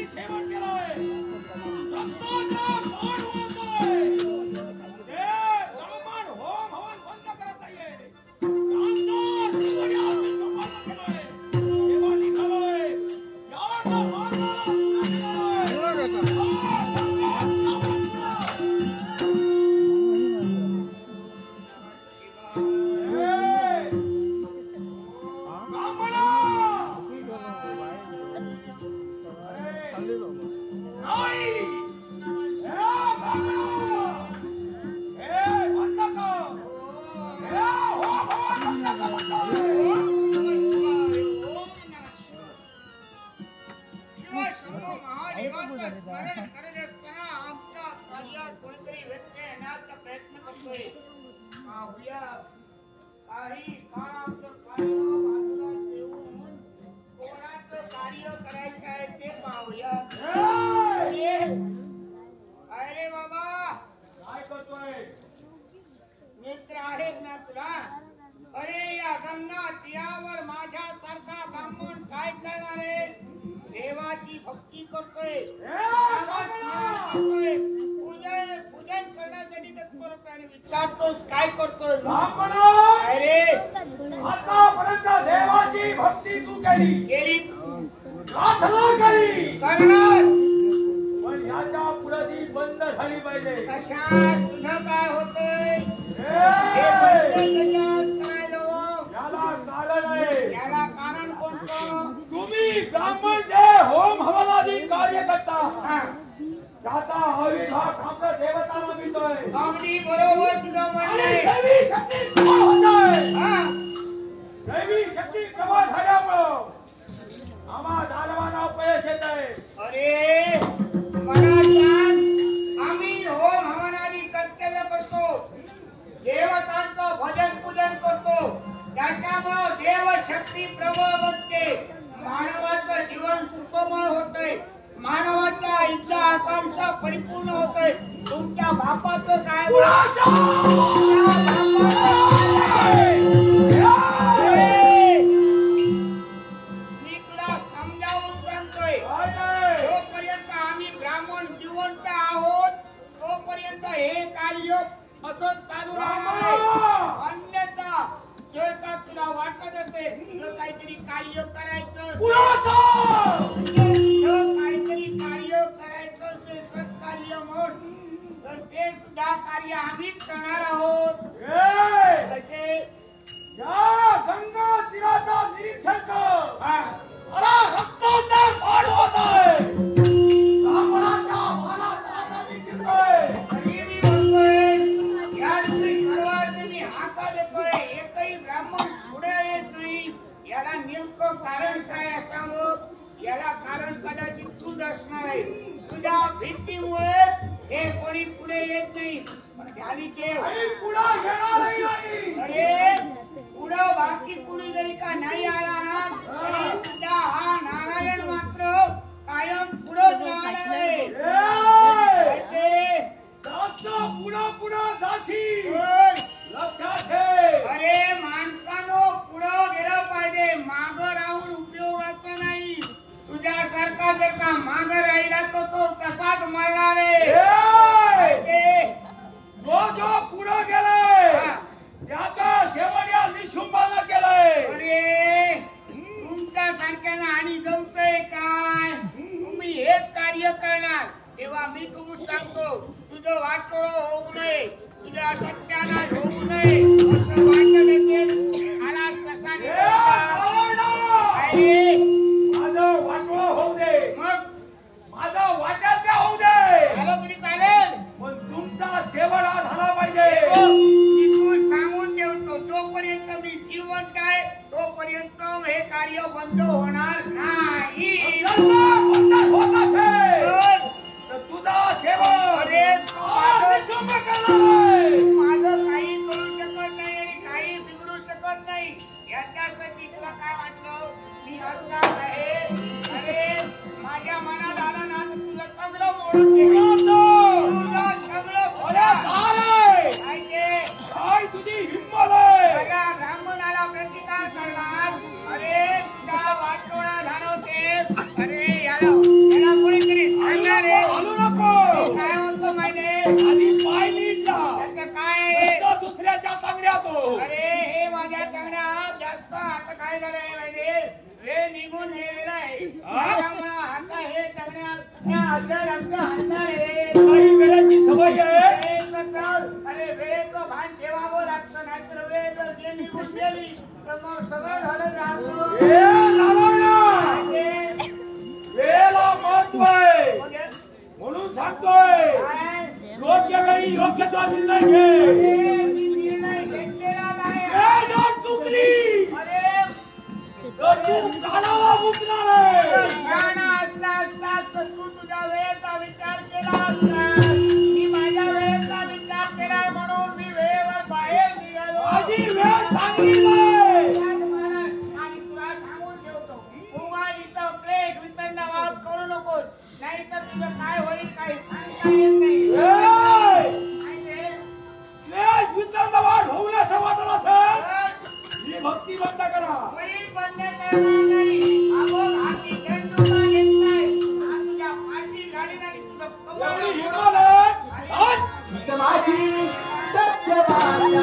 सेवन केलंय रक्ताचा पाण वाहतोय हे ब्राह्मण होम हवन बंद करत नाहीये रामदास जीवनी आपली संपादन केलंय तेव्हा निघालोय याचा मार्गाला काय करतोय अरे आतापर्यंत देवाची भक्ती तू केली प्रार्थना केली करणार पण याच्या पुढे ती बंद झाली पाहिजे कशात तुझं काय होतंय याला कारण आहे याला कारण कोणतं तुम्ही ब्राह्मण जे होम हवनादी कार्य करता त्याचा आविर्भाव आपल्या देवताला मिळतोय अगदी बरोबर तुझं म्हणणं दैवी शक्ती प्रबळ होतोय दैवी शक्ती प्रबळ झाल्यामुळं आम्हा दानवांना अपयश येतंय अरे मला सांग आम्ही होम हवनादी कर्तव्य करतो देवतांचं भजन पूजन करतो त्याच्यामुळं देव शक्ती प्रबळ बनते मानवाचं जीवन सुखमय होतंय मानवाच्या इच्छा आकांक्षा परिपूर्ण होतोय तुमच्या बापाचं काय मी तुला समजावून सांगतोय जोपर्यंत आम्ही ब्राह्मण जिवंत आहोत तोपर्यंत हे कार्य असंच चालू राहणार अन्यथा जर का तुला वाटत असेल तुझं काहीतरी कार्य करायचं सत्कार्य म्हणून तर ते सुद्धा कार्य आम्हीच करणार आहोत या गंगा तीराचा निरीक्षण कर अरे रक्ताचा पाण होत आहे ब्राह्मणाच्या मानाचा निघतोय मी म्हणतोय या सर्वात मी हाका देतोय एकही ब्राह्मण पुढे येत नाही याला नेमकं कारण काय असावं याला कारण कदाचित तूच असणार आहे तुझ्या भीतीमुळे हे कोणी पुढे येत नाही पण ध्यानी ठेव अरे पुढं बाकी कुणी जरी का नाही आला ना तरी सुद्धा हा नारायण मात्र कायम पुढंच राहणार आहे पुढं जाशी लक्षात ठेव अरे माणसानो पुढं गेलं पाहिजे मागं राहून उपयोगाचं नाही तुझ्यासारखा जर का मागं राहिला तर तो तसाच मरणार आहे जो पुढं गेलाय त्याचा शेवट या निशुंभाला केलाय अरे तुमच्या सारख्याला आणि जमतंय काय तुम्ही हेच कार्य करणार तेव्हा मी तुम्ही सांगतो तुझं वाटोळं होऊ नये तुझ्या सत्यानाश होऊ नये असं वाटत असेल आलास कसा माझं वाटोळं होऊ दे मग माझं वाट्यात होऊ दे झालं तरी चालेल पण तुमचा शेवट हा झाला पाहिजे मी तू सांगून ठेवतो जोपर्यंत मी जिवंत आहे तोपर्यंत हे कार्य बंद होणार नाही होत असेल तर तुझा शेवट माझं काही करू शकत नाही आणि काही बिघडू शकत नाही याच्यासाठी तुला काय वाटलं मी असा आहे अरे माझ्या मनात आलं ना तर तुझं सगळं मोडून तुझी हिंमत आहे ब्राह्मणाला प्रतिकार करणार अरे तुझा वाटोळा झाला होते अरे याला कोणी त्यामुळे आता हे जगण्यात या अशा रंग हाणणारे काही वेळाची सवय आहे. अरे वेळेचं भान ठेवावं लागतं, नाहीतर वेळ जर जे निघून गेली तर मग सगळं झालं राहतो. वेळेला महत्व आहे म्हणून सांगतोय, योग्य वेळी योग्य तो निर्णय घे. निर्णय घेतलेला नाही. वेळ जर चुकली तर तू कानाला मुकणार आहे. ज्ञान असला असतास तर तू तुझ्या वेळेचा विचार केला असतास. मी माझ्या वेळेचा विचार केला म्हणून मी वेळेवर बाहेर निघालो. माझी वेळ चांगली नाही. आणि तुला सांगून ठेवतो, उगा इथं क्लेश वितंडवाद करू नकोस, नाहीतर तुझं काय होईल काही सांगता येत नाही. क्लेश वितंडवाद होऊ नये असं वाटत असेल, ही भक्ती बंद करा. मुळीच बंद करणार नाही. अगोदर हाती झेंडू का घेत नाही. हा तुझ्या पाठी घालीन आणि तुझं कमळ एवढी हिंमत आहे? आणि माझी सत्यवान